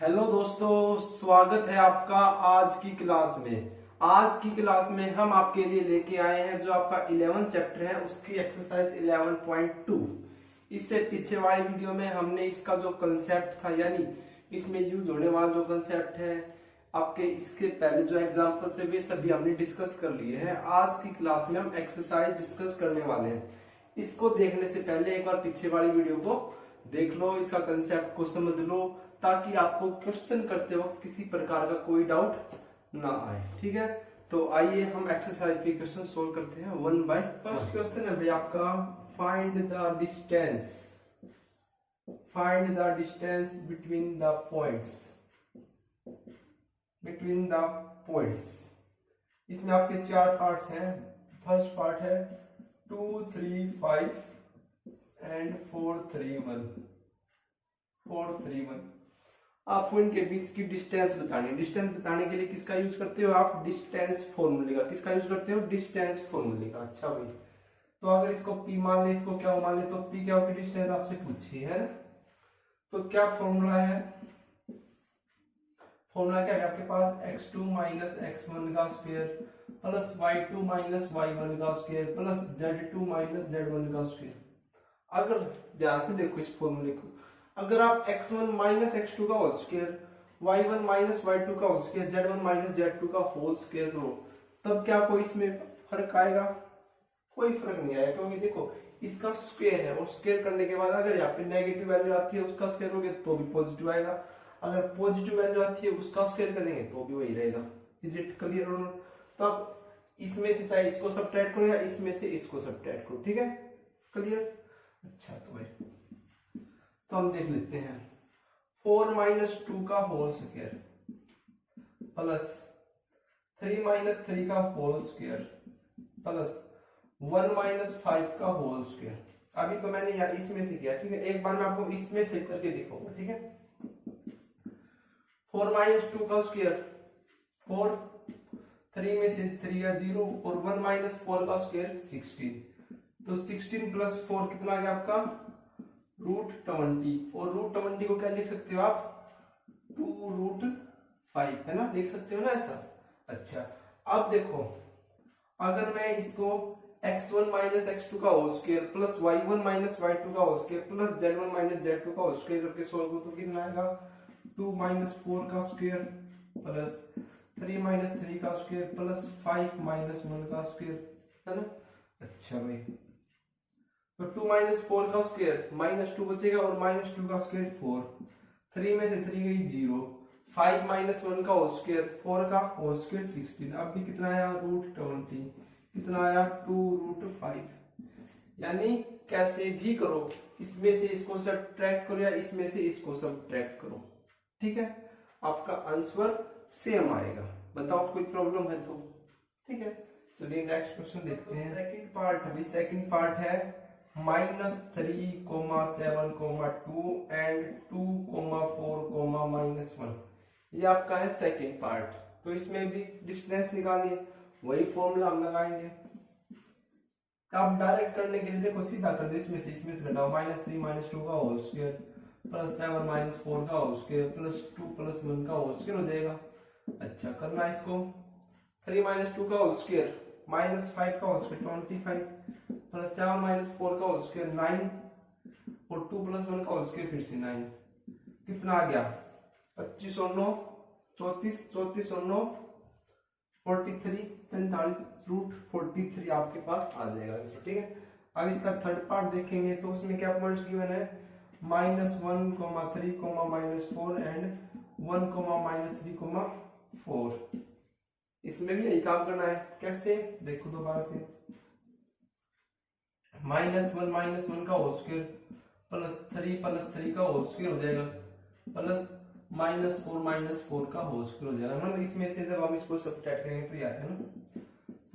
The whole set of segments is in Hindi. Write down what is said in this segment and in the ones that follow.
हेलो दोस्तों, स्वागत है आपका आज की क्लास में। आज की क्लास में हम आपके लिए लेके आए हैं जो आपका 11 चैप्टर है उसकी एक्सरसाइज 11.2। इससे पीछे वाली वीडियो में हमने इसका जो कंसेप्ट था यानी इसमें यूज होने वाला जो कंसेप्ट है आपके इसके पहले जो एग्जांपल्स है वे सभी हमने डिस्कस कर लिए हैं। आज की क्लास में हम एक्सरसाइज डिस्कस करने वाले हैं। इसको देखने से पहले एक बार पीछे वाली वीडियो को देख लो, इसका कंसेप्ट को समझ लो ताकि आपको क्वेश्चन करते वक्त किसी प्रकार का कोई डाउट ना आए। ठीक है, तो आइए हम एक्सरसाइज पे क्वेश्चन सोल्व करते हैं वन बाय। फर्स्ट क्वेश्चन है भाई आपका, find the distance between the points. इसमें आपके चार पार्ट्स हैं। फर्स्ट पार्ट है 2 3 5 एंड 4 3 1। आपको इनके बीच की डिस्टेंस बतानी है। डिस्टेंस बताने के लिए किसका यूज करते हो आप? डिस्टेंस फॉर्मूले का। किसका यूज करते हो? डिस्टेंस फॉर्मूले का। अच्छा भाई, तो अगर इसको P मान ले, इसको क्या मान ले, तो P क्या होगी? डिस्टेंस आपसे पूछी है। तो क्या फॉर्मूला है? फॉर्मूला क्या है आपके पास? x2 माइनस x1 का square plus y2 minus y1 का square plus z2 minus z1 का स्क्वायर। अगर ध्यान से देखो इस फॉर्मूले को, अगर आप x1 माइनस x2 का whole square, y1 minus y2 का whole square, z1 minus z2 का होल स्क्वायर करो, तब क्या कोई इसमें फर्क आएगा? कोई फर्क नहीं आएगा, क्योंकि देखो इसका स्क्वायर है और स्क्वायर करने के बाद अगर यहाँ पे नेगेटिव वैल्यू आती है उसका स्क्वायर करोगे तो भी पॉजिटिव आएगा, अगर पॉजिटिव वैल्यू आती है उसका स्क्वायर करेंगे तो भी वही रहेगा। इज इट क्लियर और नॉट? तो अब इसमें से चाहे इसको सब्ट्रैक्ट करो या इसमें से इसको सब्ट्रैक्ट करो। ठीक है, क्लियर? अच्छा, तो भाई तो हम देख लेते हैं 4 माइनस 2 का होल स्क्वायर प्लस 3 माइनस 3 का होल स्क्वायर प्लस 1 माइनस 5 का होल स्क्वायर। अभी तो मैंने यहाँ इसमें से किया, ठीक है। एक बार मैं आपको इसमें से करके दिखाऊंगा, ठीक है। 4 माइनस 2 का स्क्वायर 4, 3 में से 3 या 0 और 1 माइनस 4 का स्क्वायर 16। तो 16 प्लस 4 कितना आ गया आपका? √20। और √20 को क्या लिख सकते हो आप? 2√5, है ना, लिख सकते हो ना ऐसा। अच्छा, अब देखो अगर मैं इसको x1 माइनस x2 का whole square plus y1 minus y2 का whole square plus z1 minus z2 का होल स्क्वायर करके सोल्व करूं तो कितना आएगा? 2 माइनस 4 का स्क्वायर प्लस 3 माइनस 3 का स्क्वायर प्लस 5 माइनस 1 का स्क्वायर, है ना। अच्छा भाई, तो 2 माइनस 4 का स्क्वायर माइनस 2 बचेगा और माइनस 2 का स्क्वायर 4, 3 में से 3 गई 0, 5 माइनस 1 का होल स्क्वायर 4 का होल स्क्वायर 16। अब भी कितना आया? √20। कितना आया? 2√5। यानी कैसे भी करो, इसमें से इसको सब्ट्रैक्ट करो या इसमें से इसको सब्ट्रैक्ट करो, ठीक है, आपका आंसर सेम आएगा। बताओ कोई प्रॉब्लम है तो? ठीक है, चलिए नेक्स्ट क्वेश्चन देखते हैं। सेकंड पार्ट है, सेकंड पार्ट है -3, 7, 2 एंड 2, 4, -1। ये आपका है सेकंड पार्ट। तो इसमें भी डिस्टेंस निकालिए, वही फॉर्मूला हम लगाएंगे। आप डायरेक्ट करने के लिए देखो सीधा कर दो, इसमें से घटाओ, -3 माइनस 2 का होल स्क्वायर प्लस 7 माइनस 4 का होल स्क्वायर प्लस 2 प्लस 1 का होल स्क्वायर हो जाएगा। अच्छा, करना इसको 3 माइनस 2 का होल स्क्वायर माइनस 5 का होल स्क्वायर 25 प्लस 7 माइनस 4 का होल स्क्वायर 9 और 2 प्लस 1 का होल स्क्वायर फिर से 9। कितना आ गया? 25 और 9 34, 34 और 9 43, 45, √43 आपके पास आ जाएगा आंसर, ठीक है। अब इसका थर्ड पार्ट देखेंगे तो उसमें क्या पॉइंट्स गिवन है? -1, 3, -4 एंड 1, -3, 4। इसमें भी यही काम करना है। कैसे? देखो दोबारा से, -1 का होल स्क्वायर प्लस 3 का होल स्क्वायर हो जाएगा प्लस -4 का होल स्क्वायर हो जाएगा। मतलब इसमें से जब हम इसको सब्ट्रैक्ट करेंगे तो यार है ना,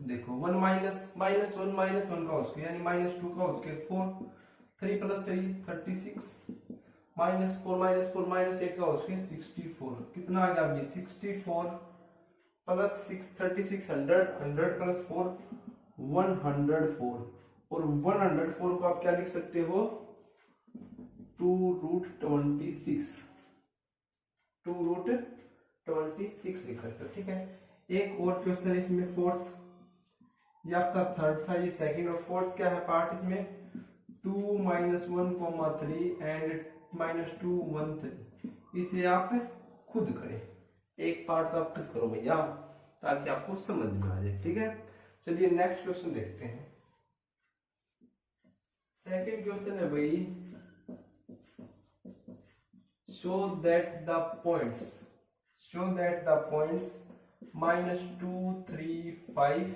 देखो 1 -1 का होल स्क्वायर यानी -2 का होल स्क्वायर 4, 3 प्लस 3 36, -4 -8 का होल स्क्वायर 64। कितना आ गया अभी? 64 प्लस 6 36 100 प्लस 4 104। और 104 को आप क्या लिख सकते हो? 2√26 2√26 लिख सकते हो। ठीक है, एक और क्वेश्चन है इसमें फोर्थ, ये आपका थर्ड था, ये सेकंड और फोर्थ क्या है पार्ट इसमें 2 - 1, 3 एंड -2 1 3। इसे आप खुद करें, एक पार्ट तो आप खुद करो भैया ताकि आपको समझ में आ जाए। ठीक है, चलिए नेक्स्ट क्वेश्चन देखते हैं। सेकंड क्वेश्चन है भाई, show that the points -2 3 5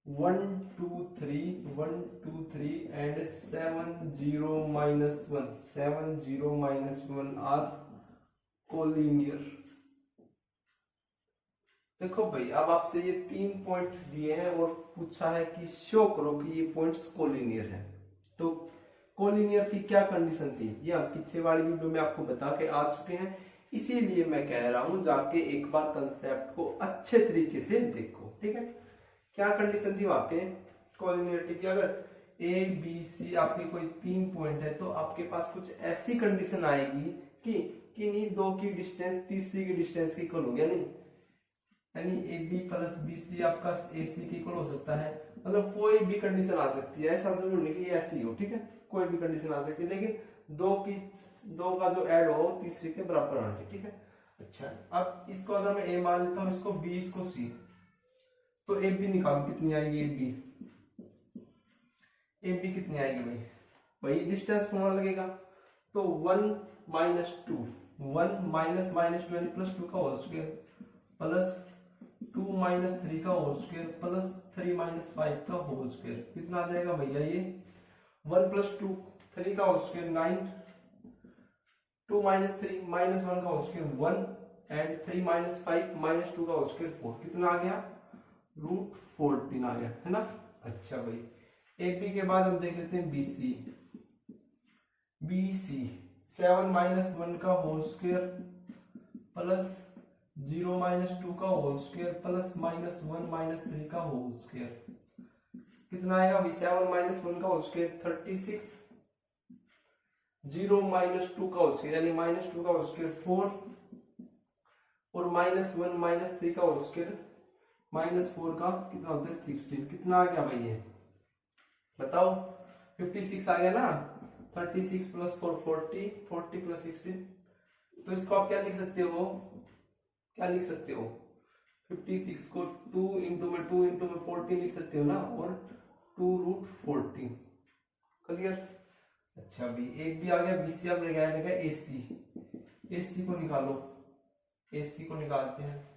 1 2 3 1 2 3 and 7 0 -1 are collinear। देखो भाई, अब आपसे ये 3 पॉइंट दिए हैं और पूछा है कि शो करो कि ये पॉइंट्स कोलिनियर हैं। तो कोलिनियर की क्या कंडीशन थी, ये हम पीछे वाली वीडियो में आपको बता के आ चुके हैं, इसीलिए मैं कह रहा हूं जाके एक बार कंसेप्ट को अच्छे तरीके से देखो। ठीक है, क्या कंडीशन थी वहां पे कोलिनियरिटी की, अगर ए बी सी आपके कोई 3 पॉइंट है तो आपके पास कुछ ऐसी कंडीशन आएगी कि किन्हीं दो की डिस्टेंस तीसरी की डिस्टेंस की इक्वल हो गया, नहीं यानी A B plus B C आपका ए सी की इक्वल हो सकता है, मतलब कोई भी कंडीशन आ सकती है, ऐसा जरूर नहीं कि ऐसी हो। ठीक है, कोई भी कंडीशन आ सकती है, लेकिन दो का जो ऐड हो तीसरे के बराबर आना चाहिए। ठीक है, अच्छा अब इसको अगर मैं ए मान लेता हूँ, इसको बी इसको सी, तो ए बी निकालो कितनी आएगी, ए बी कितनी आएगी भाई, वही डिस्टेंस फॉर्मूला लगेगा, तो 1 - 2 1 - -2 यानी +2 का होल स्क्वायर प्लस 2 - 3 का होल स्क्वायर प्लस 3 - 5 का होल स्क्वायर, कितना आ जाएगा भैया, ये 1 + 2 3 का होल स्क्वायर 9, 2 - 3 -1 का होल स्क्वायर 1 एंड 3 - 5 -2 का होल स्क्वायर 4, कितना आ गया √14 आ गया, है ना। अच्छा भाई, ए बी के बाद हम देख लेते हैं बी सी 7 - 1 का होल स्क्वायर प्लस 0 - 2 का होल स्क्वायर प्लस -1 - 3 का होल स्क्वायर, कितना आएगा भाई 7 - 1 का होल स्क्वायर 36, 0 - 2 का होल स्क्वायर यानी -2 का होल स्क्वायर 4 और -1 - 3 का होल स्क्वायर -4 का कितना होता है 16, कितना आ गया भाई, ये बताओ 56 आ गया ना, 36 + 4 40 40 + 16, तो इसको आप क्या लिख सकते हो, 56 को 2 × 14 लिख सकते हो ना, और 2√14 क्लियर। अच्छा भी एक भी आ गया, बीसी अब रहेगा एसी को निकालो, एसी को निकालते हैं,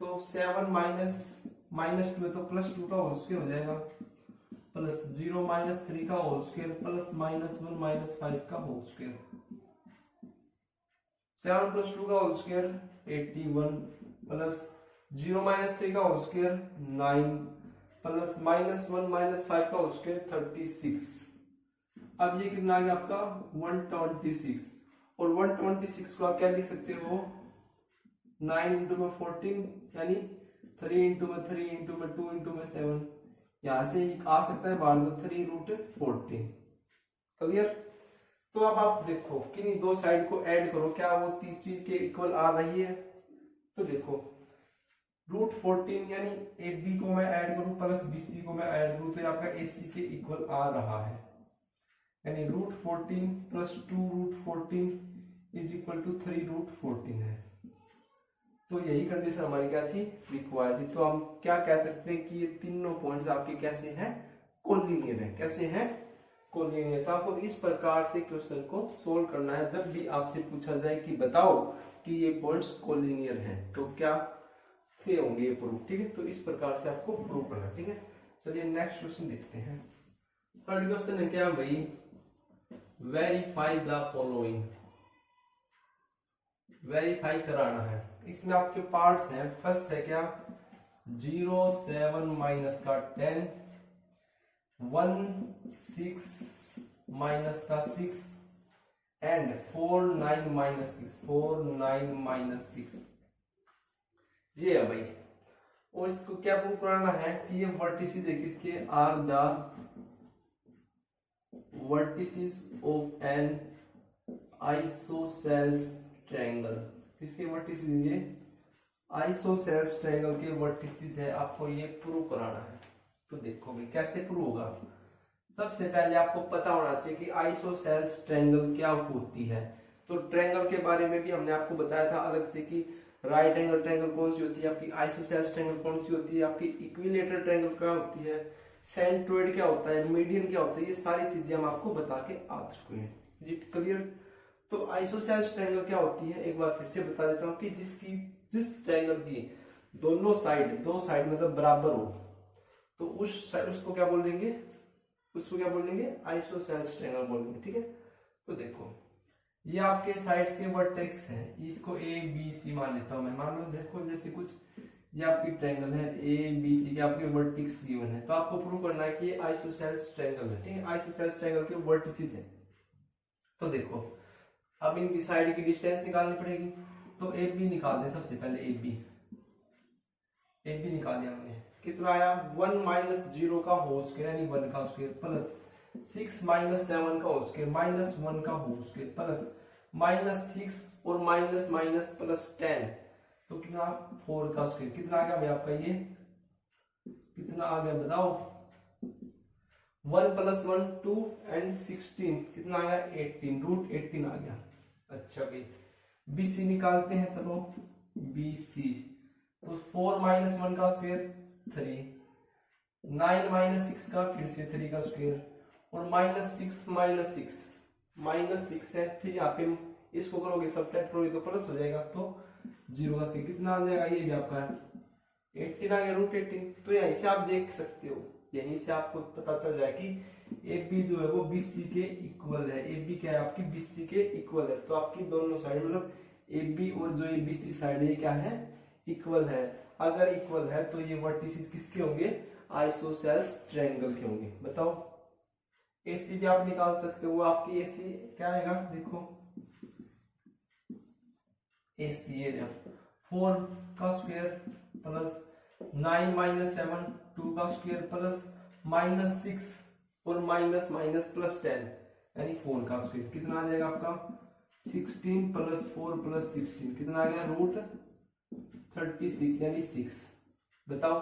तो 7 - -2 है तो +2 का होल स्क्वायर हो जाएगा प्लस 0 - 3 का होल स्क्वायर प्लस -1 - 5 का होल स्क्वायर, 7 + 2 का होल स्क्वायर 81 प्लस 0 - 3 का होल स्क्वायर 9 प्लस -1 - 5 का होल स्क्वायर 36। अब ये कितना आ गया आपका 126, और 126 को आप क्या लिख सकते हो 9 × 14 यानी 3 × 3 × 2 × 7, यहां से आ सकता है बाहर तो 3√14 क्लियर। तो अब आप देखो कि दो साइड को ऐड करो, क्या वो तीसरी के इक्वल आ रही है, तो देखो √14 यानी ए बी को मैं ऐड करूं प्लस बी सी को मैं ऐड करूं तो ये आपका ए सी के इक्वल आ रहा है, यानी √14 + 2√14 = 3√14 है। तो यही कंडीशन हमारी क्या थी, रिक्वायर्ड थी। तो हम क्या कह सकते हैं कि ये तीनों पॉइंट्स आपके कैसे हैं, कोलिनियर है। कैसे हैं, कोलिनियर। तो आपको इस प्रकार से क्वेश्चन को सोल्व करना है। जब भी आपसे पूछा जाए कि बताओ कि ये पॉइंट्स कोलिनियर हैं, तो क्या से होंगे ये प्रूफ, ठीक है। तो इस प्रकार से आपको प्रूव करना है, ठीक है। चलिए नेक्स्ट क्वेश्चन देखते हैं। थर्ड क्वेश्चन है क्या भाई, वेरीफाई द फॉलोइंग। वेरीफाई कराना है। इसमें आपके पार्ट्स हैं। फर्स्ट है क्या 0 7 माइनस का 10, 1 6 माइनस का 6 एंड 4 9 माइनस 6, 4 9 माइनस 6। ये है भाई। और इसको क्या प्रूव कराना है कि ये वर्टिसेस है किसके, are the vertices of an isosceles triangle. इसके वर्टिसेस ये आइसोसेलेस ट्रायंगल के वर्टिसेस है, आपको ये प्रूव कराना है। तो देखो भाई कैसे प्रूव होगा। सबसे पहले आपको पता होना चाहिए कि आइसोसेलेस ट्रायंगल क्या होती है। तो ट्रायंगल के बारे में भी हमने आपको बताया था अलग से कि राइट एंगल ट्रायंगल कौन सी होती है आपकी, आइसोसेलेस ट्रायंगल कौन सी होती है आपकी, इक्विलेटरल ट्रायंगल क्या होती है, सेंट्रोइड क्या होता है, मीडियन क्या होता है, ये सारी चीजें हम आपको बता के आ चुके हैं। Is it clear? तो आइसोसेलेस ट्रायंगल क्या होती है एक बार फिर से बता देता हूँ कि जिस ट्रायंगल की दोनों साइड, दो साइड मतलब बराबर हो, तो उस साइड उसको क्या बोलेंगे, उसको क्या बोलेंगे, आइसोसेलेस ट्रायंगल बोलेंगे। ठीक है, तो देखो ये आपके साइड्स के वर्टेक्स हैं, इसको ए बी सी मान लेता हूं मैं। मान लो देखो जैसे कुछ ये आपकी ट्रायंगल है ए बी सी के आपके वर्टेक्स गिवन है, तो आपको प्रूव करना है कि ये आइसोसेलेस ट्रायंगल है। ठीक है, आइसोसेलेस ट्रायंगल के वर्टिसेस हैं। तो देखो अब इनकी साइड की डिस्टेंस निकालनी पड़ेगी, तो ए बी निकाल दें सबसे पहले। ए बी निकाल दिया हमने, कितना आया 1 माइनस 0 का होल स्क्वायर यानी 1 का स्क्वायर प्लस 6 माइनस 7 का होल स्क्वायर माइनस 1 का होल स्क्वायर प्लस माइनस 6 और माइनस माइनस प्लस 10, तो कितना 4 का स्क्वायर। कितना आ गया भाई आपका, ये कितना आ गया बताओ, 1 प्लस 1 2 एंड 16 कितना आ गया 18, रूट 18 आ गया। अच्छा भाई BC निकालते हैं, चलो BC, तो 4 माइनस 1 का स्क्वायर 3, 9 माइनस 6 का फिर से 3 का स्क्वायर और माइनस 6 है, फिर यहाँ पे इसको करोगे सब्ट्रैक्ट करोगे तो प्लस हो जाएगा, तो 0 का स्क्वायर कितना आ जाएगा, ये भी आपका 18 आ गया, रूट 18। तो यहीं से आप देख सकते हो, यहीं से आपको पता चल जाए कि AB जो है वो BC के इक्वल है। AB क्या है आपकी BC के इक्वल है, तो आपकी दोनों साइड मतलब AB और जो ये BC साइड है क्या है, इक्वल है। अगर इक्वल है तो ये वर्टिसेस किसके होंगे, आइसोसेलेस ट्रायंगल के होंगे। बताओ AC भी आप निकाल सकते हो, आपकी AC क्या आएगा देखो, AC एरिया 4 का स्क्वायर प्लस 9 माइनस 7 2 का स्क्वायर प्लस माइनस 6 और माइनस माइनस प्लस 10 यानी 4 का स्क्वायर। कितना आ जाएगा आपका 16 प्लस 4 प्लस 16 कितना आ गया, रूट 36 यानी 6। बताओ,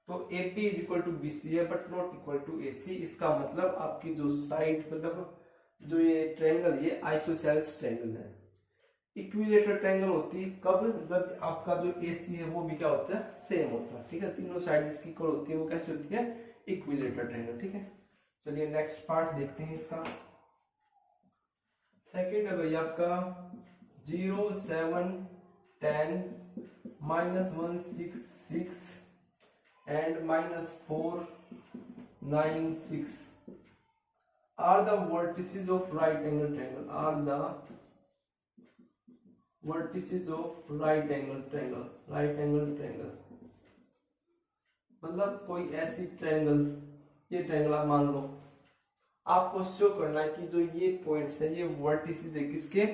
तो AP is equal to BC है but not equal to AC। इसका मतलब आपकी जो साइड मतलब जो ये ट्रायंगल ये आइसोसेलेस ट्रायंगल है। इक्विलेटरल ट्रायंगल होती है कब, जब आपका जो AC है वो भी क्या होता है, सेम होता है। ठीक है, तीनों साइड इसकी इक्वल होती है, वो कैसे होती है, इक्विलेटरल ट्रायंगल। ठीक है, चलिए नेक्स्ट पार्ट देखते हैं इसका। सेकंड है भाई आपका 0 7 10 minus 1 6 6 and minus 4 9 6 are the vertices of right angle triangle, are the vertices of right angle triangle, right angle triangle मतलब कोई ऐसी ट्रायंगल, ये ट्रायंगल आप मान लो, आपको शो करना है कि जो ये पॉइंट्स है ये वर्टिसेस है किसके,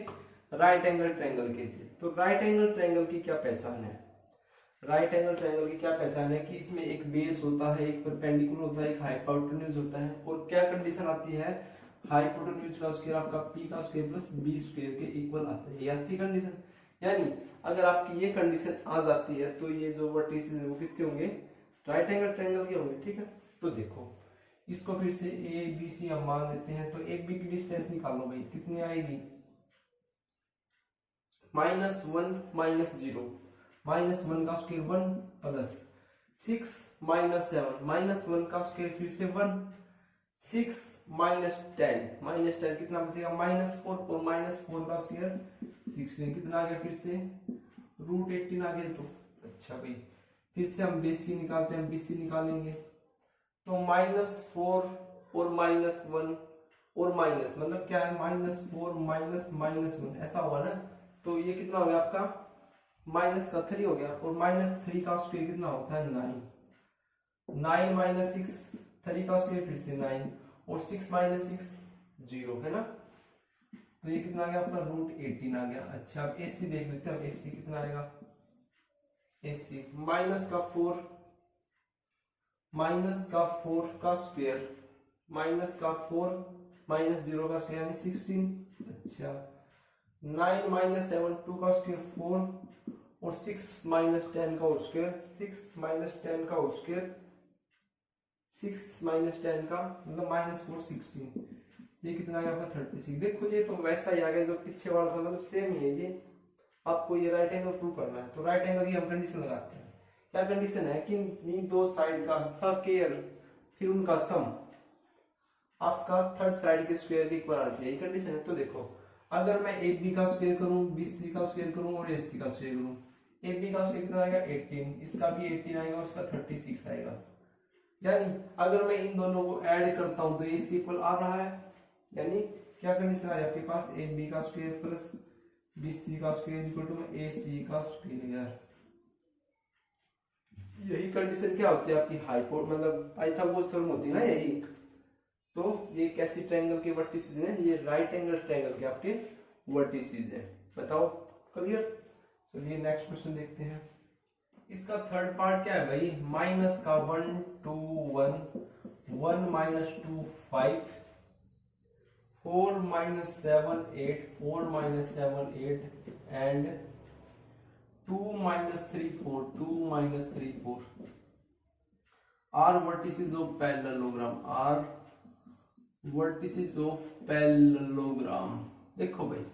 राइट एंगल ट्रायंगल के लिए। तो राइट एंगल ट्रायंगल की क्या पहचान है, राइट एंगल ट्रायंगल की क्या पहचान है कि इसमें एक बेस होता है, एक परपेंडिकुलर होता है, एक हाइपोटेन्यूज होता है, और क्या कंडीशन आती है, हाइपोटेन्यूज का स्क्वायर आपका P का स्क्वायर प्लस B स्क्वायर के इक्वल आता है, ये आती कंडीशन। यानी अगर आपकी ये कंडीशन आ जाती है तो ये जो वर्टिसेस है वो किसके होंगे, राइट एंगल ट्रायंगल के होंगे। ठीक है, तो देखो इसको फिर से ABC हम मान लेते हैं, तो AB की डिस्टेंस निकालो भाई, कितनी आएगी, माइनस 1 माइनस 0 माइनस 1 का स्क्वायर 1 प्लस 6 माइनस 7 माइनस 1 का स्क्वायर फिर से 1 6 माइनस 10 कितना बचेगा माइनस 4 और माइनस 4 का स्क्वायर 16 कितना आ गया, फिर से रूट 18 आ गया। तो अच्छा भाई फिर से हम BC निकालते हैं, BC निकालेंगे तो माइनस 4 और माइनस 1 और माइनस मतलब क्या है, माइनस 4 माइनस माइनस 1 ऐसा हुआ ना, तो ये कितना हो गया आपका माइनस का 3 हो गया, और माइनस 3 का स्क्वायर कितना होता है 9, 9 माइनस 6 3 का स्क्वायर फिर से 9 और 6 माइनस 6 0 है ना, तो ये कितना आ गया आपका रूट 18 आ गया। अच्छा अब AC देख लेते हैं, AC कितना आएगा, AC माइनस का 4 का स्क्वायर माइनस का 4 माइनस 0 का स्क्वायर यानी 16। अच्छा 9 माइनस 7 2 का स्क्वायर 4 और 6 माइनस 10 का होल स्क्वायर 6 माइनस 10 का होल स्क्वायर 6 माइनस 10 का मतलब -4 16। ये कितना है आपका 36। देखो ये तो वैसा ही आ गया जो पीछे वाला था, मतलब सेम ही है ये। आपको ये राइट एंगल प्रूव करना है, तो राइट एंगल की हम कंडीशन लगाते हैं। क्या कंडीशन है कि इन दो साइड का स्क्वायर फिर उनका सम आपका थर्ड साइड के स्क्वायर के इक्वल आना चाहिए, ये कंडीशन है। तो देखो अगर मैं ए बी का स्क्वायर करूं, बी सी का स्क्वायर करूं और ए सी का स्क्वायर करूं, ए बी का स्क्वायर कितना आएगा 18, इसका भी 18 आएगा और इसका 36 आएगा। यानी अगर मैं इन दोनों को ऐड करता हूं तो ये इसके इक्वल आ रहा है। यानी क्या कंडीशन आ रही है आपके पास, ए बी का स्क्वायर प्लस बी सी का स्क्वायर इक्वल टू ए सी का स्क्वायर। यही कंडीशन क्या होती है आपकी हाइपो मतलब पाइथागोरस थ्योरम होती है ना यही। तो ये कैसी ट्रायंगल के वर्टिसेस हैं, ये राइट एंगल ट्रायंगल के आपके वर्टिसेस हैं। बताओ क्लियर। चलिए नेक्स्ट क्वेश्चन देखते हैं। इसका थर्ड पार्ट क्या है भाई, माइनस का 1 2 1 1 minus 2 5 4 minus 7 8 4 minus 7 8 and 2 minus 3 4 2 minus 3 4 are vertices of parallelogram, are vertices of parallelogram. देखो भाई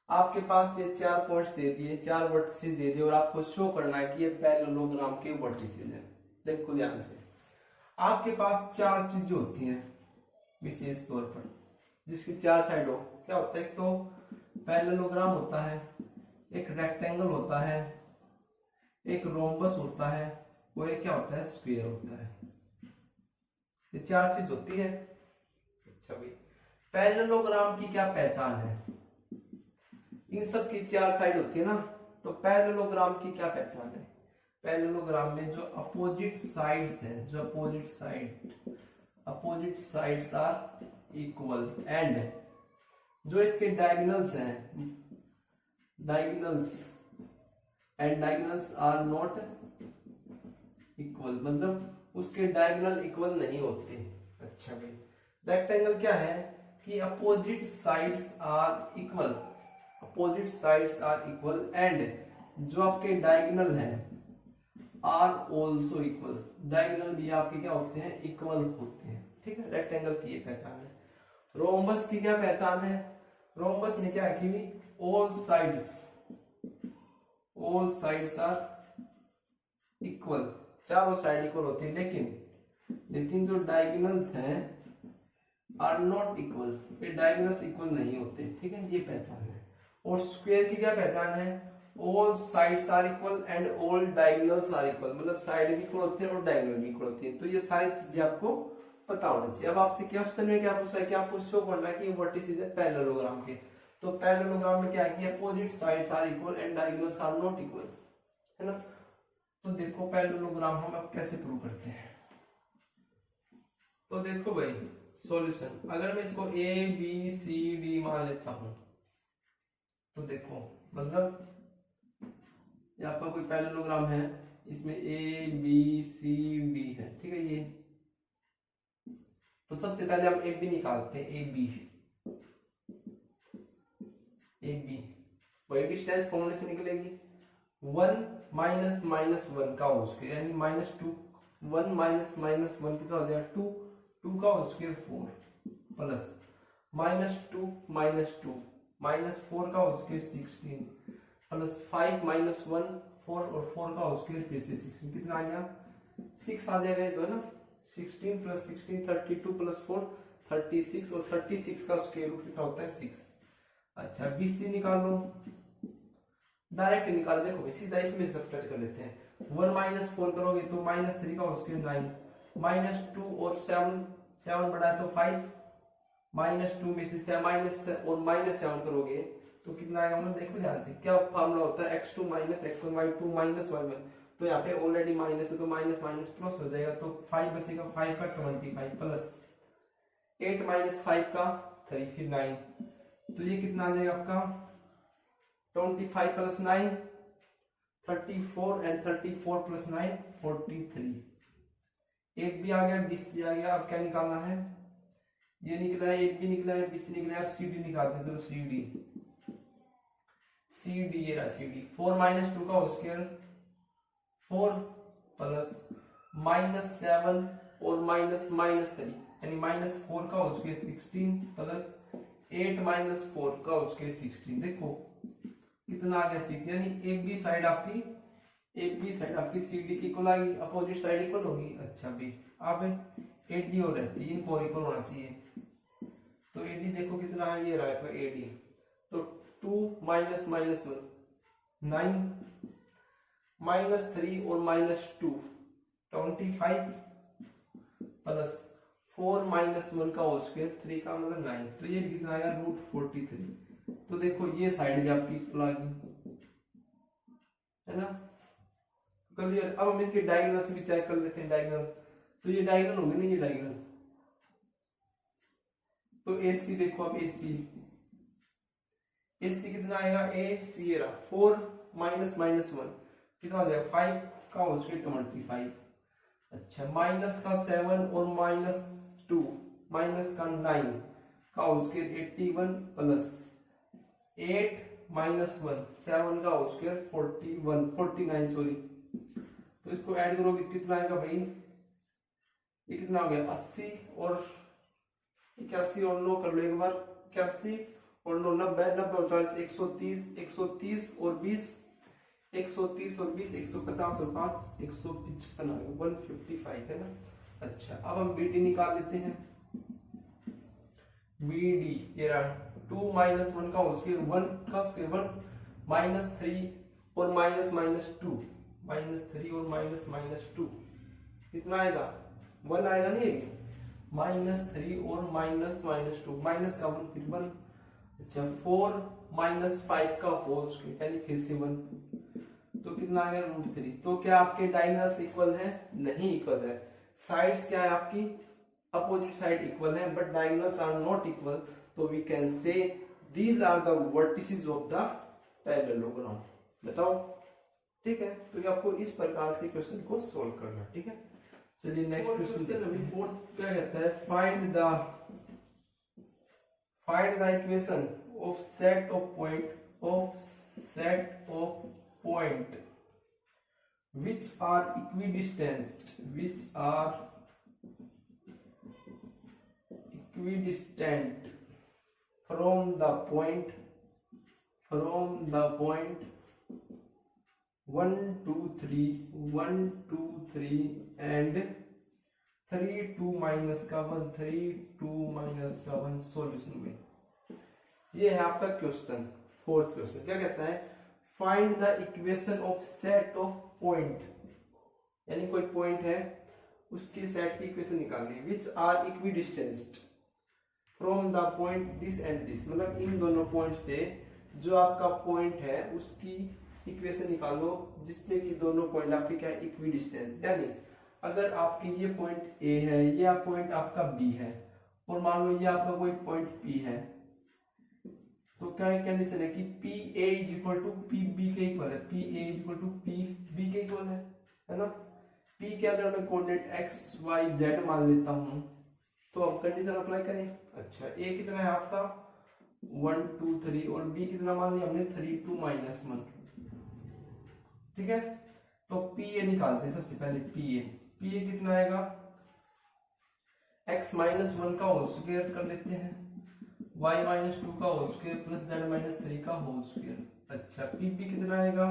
आपके पास ये 4 पॉइंट्स दे दिए, 4 वर्टिसेस दे दिए और आपको शो करना है कि ये पैरेललोग्राम के वर्टिसेस हैं। देखो ध्यान से, आपके पास 4 चीजें होती हैं विशेष तौर पर जिसकी 4 साइड हो। क्या होता है, एक तो पैरेललोग्राम होता है, एक रेक्टेंगल होता है, एक रोम्बस होता है और एक क्या होता है, स्क्वायर होता है। ये 4 चीज होती है। अच्छा भाई पैरेललोग्राम की क्या पहचान है, इन सब की 4 साइड होती है ना, तो पैरेललोग्राम की क्या पहचान है। पैरेललोग्राम में जो अपोजिट साइड्स हैं, जो opposite sides are equal and जो इसके डायगोनल्स हैं, डायगोनल्स आर नॉट इक्वल, मतलब उसके डायगोनल इक्वल नहीं होते। अच्छा भाई रेक्टेंगल क्या है कि opposite sides are equal, opposite sides are equal and जो आपके डायगोनल हैं आर आल्सो इक्वल, डायगोनल भी आपके क्या होते हैं, इक्वल होते हैं। ठीक है, रेक्टेंगल की ये पहचान है। रोम्बस की क्या पहचान है, रोम्बस में क्या है कि ऑल साइड्स आर इक्वल, चारों साइड इक्वल होती है, लेकिन जो डायगोनल्स हैं आर नॉट इक्वल, ये डायगोनल्स इक्वल नहीं होते। ठीक है, ये पहचान है। और स्क्वायर की क्या पहचान है, all sides are equal and all diagonals are equal, मतलब साइड भी इक्वल होते हैं और डायगोनल भी इक्वल होती है। तो ये सारी चीजें आपको पता होना चाहिए। अब आपसे क्वेश्चन में क्या पूछा है कि आपको शो करना है कि वर्टिसेस है पैरेललोग्राम के। तो पैरेललोग्राम में क्या है कि opposite sides are equal and diagonals are not equal, है ना। तो देखो पैरेललोग्राम हम अब कैसे प्रूव करते हैं। तो देखो भाई सॉल्यूशन, अगर मैं इसको ए बी सी डी मान लेता हूं तो देखो मतलब ये आपका कोई पैरेललोग्राम है, इसमें ए बी सी डी है। ठीक है, ये तो सबसे पहले हम ए बी निकालते हैं, ए बी वही डिस्टेंस फॉर्मूले से निकलेगी 1 माइनस माइनस 1 का होल स्क्वायर यानी -2, 1 माइनस माइनस 1 कितना हो जाएगा 2, 2 का होल स्क्वायर 4 प्लस -2 माइनस 4 का होल स्क्वायर 16 प्लस 5 माइनस 1 4 और 4 का होल स्क्वायर फिर से 16, कितना आ गया 6 आ जाएगा ये तो, है ना। 16 प्लस 16 32 प्लस 4 36 और 36 का स्क्वायर रूट कितना होता है 6। अच्छा BC निकालो, डायरेक्ट निकालो। देखो सीधा इसमें सब्ट्रैक्ट कर लेते हैं, 1 माइनस 4 करोगे तो -3 का स्क्वायर 9 -2 और 7 बढ़ाए तो 5 -2 में से -7 करोगे तो कितना आएगा, मतलब देखो ध्यान से क्या फॉर्मूला होता है x2 minus x1 y2 minus y1, तो यहाँ पे ऑलरेडी माइनस है तो माइनस माइनस प्लस हो जाएगा, तो 5 बचेगा, 5 का 25 प्लस 8 माइनस 5 का 3 फिर 9, तो ये कितना आ जाएगा आपका 25 प्लस 9 34 एंड 34 प्लस 9 43। एक भी आ गया, BC आ गया। अब क्या निकालना है, ये निकला है, एक भी निकला है, BC निकला है। अब CD निकालते हैं, चलो CD सी डी, ये रहा सी डी। 4 माइनस 2 का होल स्क्वायर 4 प्लस -7 और -3 यानी -4 का होल स्क्वायर 16 प्लस 8 - 4 का होल स्क्वायर 16। देखो कितना आ गया 6, यानी एक भी साइड आपकी सी डी की इक्वल आ गई, अपोजिट साइड इक्वल होगी। अच्छा भी अब एडी और रहती है, इनको इक्वल होना चाहिए। तो एडी देखो कितना है, ये रहा है एडी। तो 2 माइनस माइनस 1 9 -3 और -2 25 प्लस 4 -1 का होल स्क्वायर 3 का मतलब 9। तो ये कितना आएगा √43। तो देखो ये साइड भी आपकी इक्वल आ गई है ना, क्लियर। अब हम इनके डायगोनल भी चेक कर लेते हैं। डायगोनल तो ये डायगोनल होगी ना, ये डायगोनल। तो AC देखो, अब AC कितना आएगा, AC 4 -1 कितना हो जाएगा 5 का होल स्क्वायर 25। अच्छा माइनस का 7 और -2 माइनस का 9 का होल स्क्वायर 81 प्लस 8 -1 7 का होल स्क्वायर 49 सॉरी। तो इसको ऐड करोगे कितना आएगा भाई, ये कितना हो गया 80 और 81 और 9 कर लो एक बार, 81 और 9 90 90 और 40 130 और 20 130 और 20 150 और 5 155 155 है ना। अच्छा अब हम BD निकाल लेते हैं। BD ये रहा 2 -1 का होल स्क्वायर 1 का स्क्वायर 1 -3 और -2 -3 और -2 कितना आएगा 1 आएगा नहीं, -3 और -2 माइनस का 1 फिर 1। अच्छा 4 -5 का होल स्क्वायर यानी फिर से 1, तो कितना आ गया √3। तो क्या आपके डायगोनल्स इक्वल है, नहीं इक्वल है। साइड्स क्या है आपकी, अपोजिट साइड इक्वल है but diagonals are not equal. तो we can say these are the vertices of the parallelogram. बताओ ठीक है। तो ये आपको इस प्रकार से क्वेश्चन को सोल्व करना, ठीक है। चलिए नेक्स्ट क्वेश्चन अभी फोर्थ क्या कहता है, find the equation of set of point which are equidistant from the point 1 2 3 and 3 2 minus का 1 3 2 minus का 1 सॉल्यूशन में। ये है आपका क्वेश्चन, फोर्थ क्वेश्चन क्या कहता है, find the equation of set of point, यानी कोई पॉइंट है उसके सेट की इक्वेशन निकालनी है। Which are equidistant from the point this and this, मतलब इन दोनों पॉइंट से जो आपका पॉइंट है उसकी इक्वेशन निकालो जिससे कि दोनों पॉइंट आपके क्या है इक्विडिस्टेंस। यानी अगर आपके ये पॉइंट A है, ये पॉइंट आपका B है और मान लो ये आपका कोई पॉइंट P है, तो क्या कंडीशन है कि PA = PB के इक्वल है, PA = PB के इक्वल है ना। P के अगर मैं कोऑर्डिनेट x y z मान लेता हूं तो अब कंडीशन अप्लाई करें। अच्छा A कितना है आपका 1 2 3 और B कितना मान लिया हमने 3 2 -1, ठीक है। तो PA निकालते हैं सबसे पहले। PA कितना आएगा x -1 का होल स्क्वायर कर लेते हैं, y -2 का होल स्क्वायर प्लस z -3 का होल स्क्वायर। अच्छा PB कितना आएगा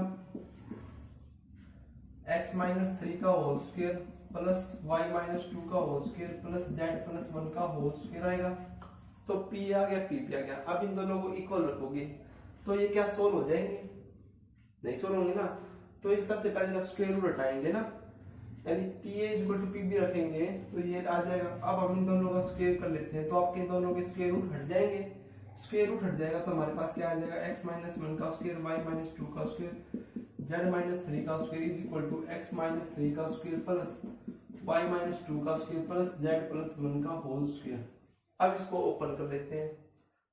x -3 का होल स्क्वायर प्लस y -2 का होल स्क्वायर प्लस z +1 का होल स्क्वायर आएगा। तो P आ गया, P आ गया। अब इन दोनों को इक्वल रखोगे तो ये क्या सोल्व हो जाएंगे, नहीं सोल्व होंगे ना। तो एक सबसे पहले का स्क्वायर रूट हटाएंगे ना, यानी PA = PB रखेंगे तो ये आ जाएगा। अब हम इन दोनों का स्क्वायर कर लेते हैं तो आपके दोनों के स्क्वायर रूट हट जाएंगे। स्क्वायर रूट हट जाएगा तो हमारे पास क्या आ जाएगा x -1 का स्क्वायर y -2 का स्क्वायर z -3 का स्क्वायर = x -3 का स्क्वायर प्लस y -2 का स्क्वायर प्लस z +1 का होल स्क्वायर। अब इसको ओपन कर लेते हैं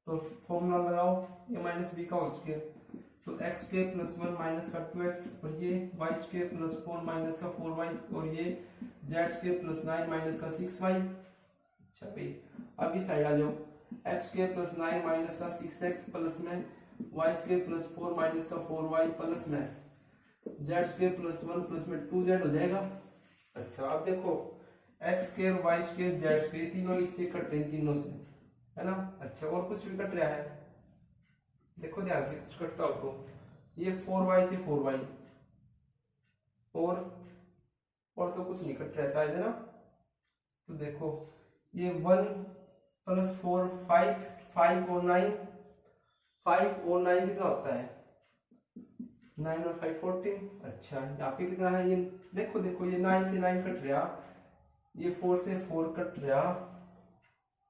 तो फॉर्मूला लगाओ, ये -b का होल स्क्वायर तो x² + 1 माइनस का 2x और ये y² + 4 माइनस का 4y और ये z² + 9 माइनस का 6y। अच्छा भाई अब इस साइड आ जाओ, x² + 9 माइनस का 6x प्लस में वाई स्क्वायर प्लस 4 माइनस का 4y प्लस में जेड स्क्वायर प्लस 1 प्लस में 2z हो जाएगा। अच्छा अब देखो x square y square z square तीनों इससे कट रहे हैं, तीनों से, है ना। अच्छा और कुछ भी कट रहा है, देखो ध्यान से, कुछ कटता हो तो ये 4y से 4y और तो कुछ नहीं कट रहा है शायद, है ना। तो देखो ये 1 प्लस 4 5 5 और 9 5 और 9 कितना होता है 9 और 5 14। अच्छा यहाँ पे कितना है, ये देखो देखो ये 9 से 9 कट रहा, ये 4 से 4 कट रहा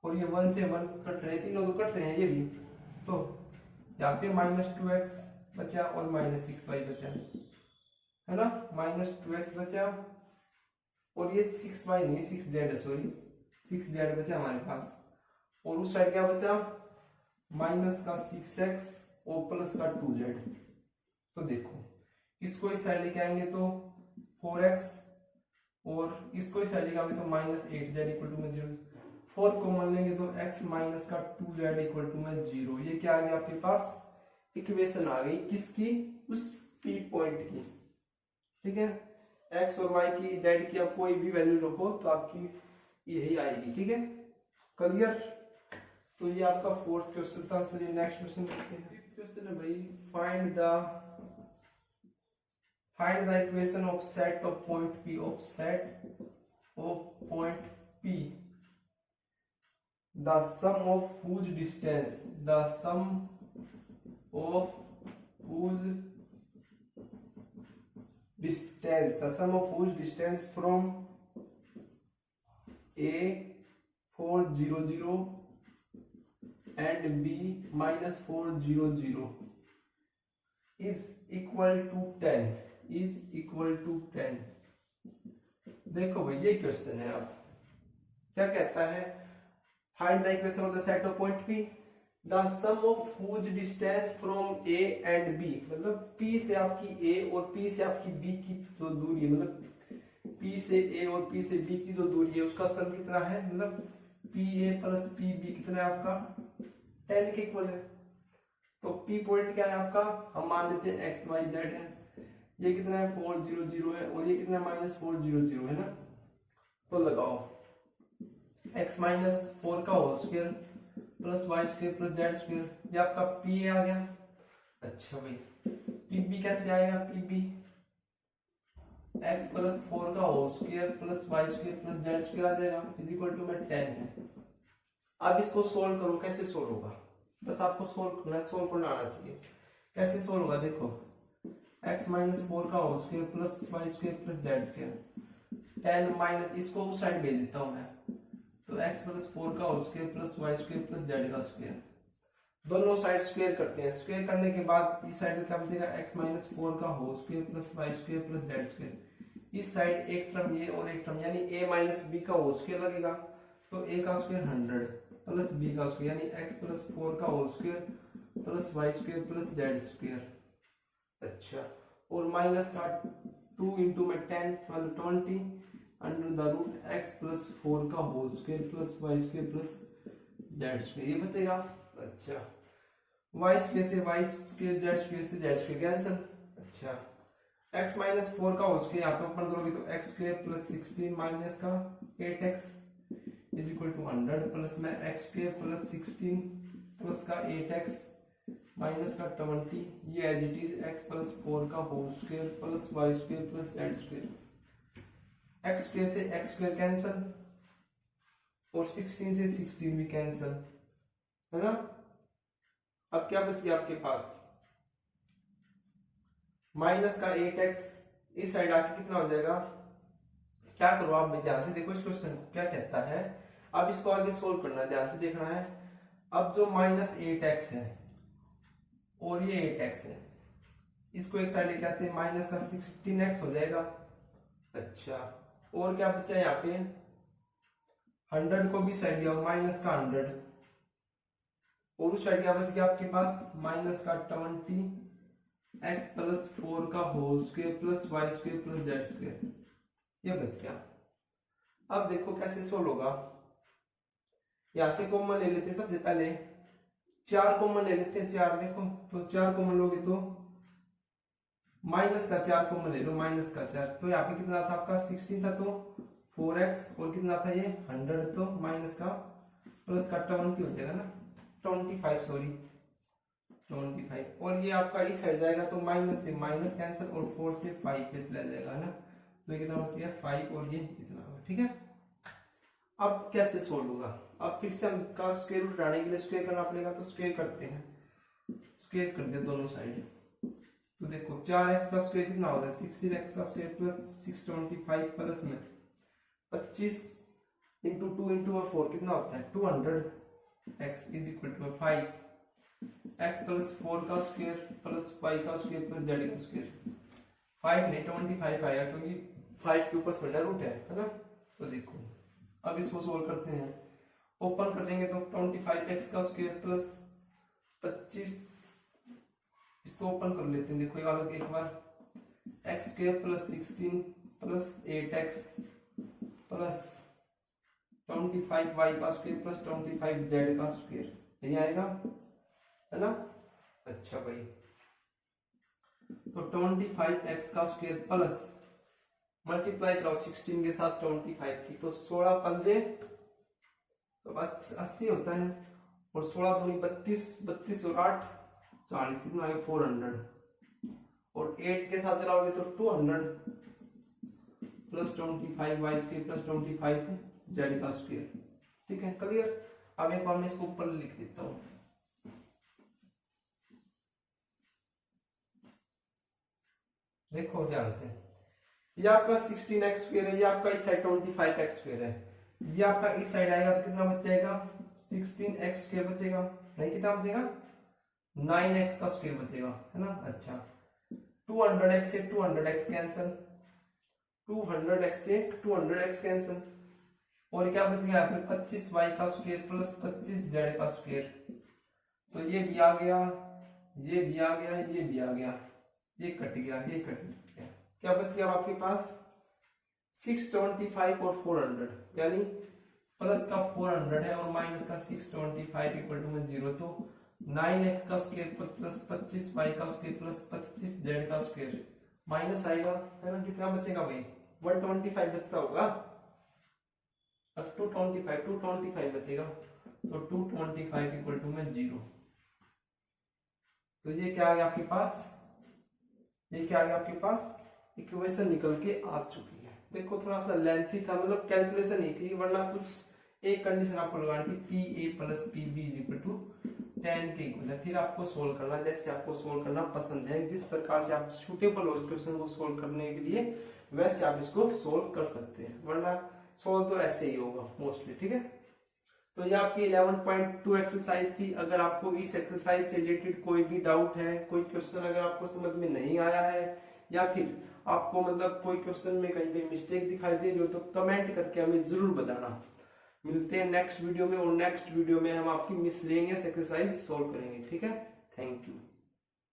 और ये 1 से 1 कट रहे, तीनों तो कट रहे हैं ये भी। तो यहाँ पे -2x बचा और -6y बचा, है ना। -2x बचा और ये 6y नहीं 6z है, सॉरी 6z बचा हमारे पास। और उस साइड क्या बचा, माइनस का 6x और प्लस का 2z। तो देखो इसको इस साइड लेके आएंगे तो 4x और इसको इस साइड लेके आएंगे तो -8z इक्वल टू में 0। 4 को मान लेंगे तो x माइनस का 2z इक्वल टू में 0। ये क्या आ गया आपके पास, इक्वेशन आ गई किसकी, उस P पॉइंट की, ठीक है। x और y की z की आप कोई भी वैल्यू रखो तो आपकी यही आएगी, ठीक है, क्लियर। तो ये आपका फोर्थ क्वेश्चन था। चलिए नेक्स्ट क्वेश्चन देखते हैं। फिफ्थ क्वेश्चन है भाई, find the equation of set of point P, of set of point P, the sum of whose distance, the sum of whose distance from A 4 0 0 and B -4 0 0 is equal to 10, is equal to 10। देखो भाई ये क्वेश्चन है, अब क्या कहता है, find the equation of the set of point P, the sum of whose distance from A and B, मतलब P से आपकी A और P से आपकी B की जो दूरी है, मतलब P से A और P से B की जो दूरी है उसका सम कितना है, मतलब PA प्लस PB कितना है आपका 10 के इक्वल है। तो P पॉइंट क्या है आपका, हम मान लेते हैं x y z है, ये कितना है 4 0 0 है और ये कितना -4 0 0 है ना। तो लगाओ x -4 का whole square plus Y square plus Z square, ये आपका P आ गया। अच्छा भाई PB कैसे आएगा, PB x प्लस 4 का whole square plus Y square plus Z square आ जाएगा, इज इक्वल टू में 10 है। अब इसको सोल्व करो, कैसे सोल्व होगा, बस आपको सोल्व करना है, सोल्व करना आना चाहिए। कैसे सोल्व होगा, देखो x -4 का whole square plus Y square plus Z square 10 minus, इसको उस साइड भेज देता हूं मैं, तो x प्लस 4 का whole square plus Y square plus z का स्क्वायर, दोनों साइड स्क्वायर करते हैं। स्क्वायर करने के बाद इस साइड क्या बचेगा, x -4 का whole square plus Y square plus Z square. इस साइड एक टर्म ये और एक टर्म यानी a - b का होल स्क्वायर लगेगा, तो a का स्क्वायर 100 प्लस b का स्क्वायर यानी x प्लस 4 का whole square plus Y square plus Z square. अच्छा और माइनस का 2 इंटू में 10 मतलब 20 under the root x plus 4 का whole square plus Y square plus Z square, ये बचेगा। अच्छा वाई स्क्वायर से वाई स्क्वायर, जेड स्क्वायर से जेड स्क्वायर कैंसिल। अच्छा x -4 का होल स्क्वायर यहाँ पे ओपन करोगे तो x स्क्वायर प्लस 16 माइनस का 8x is equal to 100 plus में x स्क्वायर प्लस 16 प्लस का 8x माइनस का 20, ये as it is x plus 4 का whole square plus Y square plus Z square. x square से x स्क्वायर कैंसिल और 16 से 16 भी कैंसिल, है ना। अब क्या बच गया आपके पास, माइनस का 8x इस साइड आके कितना हो जाएगा, क्या करो आप ध्यान से देखो इस क्वेश्चन को क्या कहता है। अब इसको आगे सोल्व करना है, ध्यान से देखना है। अब जो -8x है और ये 8x है, इसको एक साइड लेके आते हैं, माइनस का 16x हो जाएगा। अच्छा और क्या बचा यहाँ पे, 100 को भी साइड लिया माइनस का 100 और उस साइड क्या बच गया आपके पास, माइनस का 20x प्लस 4 का whole square plus Y square plus Z square, ये बच गया। अब देखो कैसे सोल्व होगा, यहां से कॉमन ले लेते हैं सबसे पहले, 4 कॉमन ले लेते हैं, 4 देखो तो 4 कॉमन लोगे तो माइनस का 4 कॉमन ले लो, माइनस का 4, तो यहाँ पे कितना था आपका 16 था, तो 4x और कितना था ये 100, तो माइनस का प्लस का 20 हो जाएगा ना, 25 सॉरी 25, और ये आपका इस साइड जाएगा तो माइनस से माइनस कैंसिल और 4 से 5 पे चला जाएगा ना, तो ये कितना बच गया 5 और ये इतना होगा। ठीक है, अब कैसे सोल्व होगा, अब फिर से हम का स्क्वायर रूट हटाने के लिए स्क्वायर करना पड़ेगा, तो स्क्वायर करते हैं, स्क्वायर कर दे दोनों साइड, तो देखो 4x का स्क्वायर कितना होता है 16x का स्क्वायर प्लस 625 प्लस में 25 इंटू 2 इंटू 4 कितना होता है 200x is equal to 5 x plus 4 का स्क्वायर प्लस y का स्क्वायर प्लस z का स्क्वायर, 5 नहीं 25 आएगा क्योंकि 5 के ऊपर थोड़ा रूट है ना। तो देखो अब इसको सोल्व करते हैं, ओपन कर देंगे तो 25x का स्क्वायर प्लस 25, इसको ओपन कर लेते हैं, देखो एक बार x square plus 16 plus 8x plus 25y का स्क्वायर प्लस 25z का स्क्वायर, यही आएगा है ना। अच्छा भाई, तो 25x का स्क्वायर प्लस मल्टीप्लाई कराओ 16 के साथ 25 की, तो 16 पंजे तो 80 होता है, और 16 दूनी 32, 32 और 8 40, कितना आएगा 400, और 8 के साथ लगाओगे तो 200 plus 25 y square plus 25 z का स्क्वायर। ठीक है, क्लियर। अब एक बार मैं इसको ऊपर लिख देता हूं, देखो ध्यान से, ये आपका 16x स्क्वायर है, ये आपका इस साइड 25x स्क्वायर है, ये आपका इस साइड आएगा तो कितना बच जाएगा 16x स्क्वायर बचेगा, नहीं कितना बचेगा 9x का स्क्वायर बचेगा है ना। अच्छा 200x से 200x कैंसिल, 200x से 200x कैंसिल, और क्या बच गया आपने 25y का स्क्वायर प्लस 25z का स्क्वायर, तो ये भी आ गया, ये भी आ गया, ये भी आ गया, ये कट गया, ये कट गया, क्या बच गया आपके पास 625 और 400, यानी प्लस का 400 है और माइनस का 625 इक्वल टू 0, तो 9x का स्क्वायर प्लस 25y का स्क्वायर प्लस 25z का स्क्वायर माइनस आएगा है ना, कितना बचेगा भाई 125 बचता होगा, अब 225 बचेगा, तो 225 इक्वल टू 0, तो ये क्या आ गया आपके पास, ये क्या आ गया आपके पास इक्वेशन निकल के आ चुकी है। देखो थोड़ा सा लेंथी था, मतलब कैलकुलेशन नहीं थी, वरना कुछ एक कंडीशन आपको लगानी थी P A plus P B is equal to 10 के इक्वल है, फिर आपको सोल्व करना जैसे आपको सोल्व करना पसंद है, जिस प्रकार से आप सूटेबल हो इस क्वेश्चन को सोल्व करने के लिए वैसे आप इसको सोल्व कर सकते हैं, वरना सोल्व तो ऐसे ही होगा मोस्टली। ठीक है, तो ये आपकी 11.2 एक्सरसाइज थी। अगर आपको इस एक्सरसाइज से रिलेटेड कोई भी डाउट है, कोई क्वेश्चन अगर आपको समझ में नहीं आया है, या फिर आपको मतलब कोई क्वेश्चन में कहीं पे मिस्टेक दिखाई दे रही हो, तो कमेंट करके हमें जरूर बताना। मिलते हैं नेक्स्ट वीडियो में, और नेक्स्ट वीडियो में हम आपकी मिसलेनियस एक्सरसाइज सोल्व करेंगे। ठीक है, थैंक यू।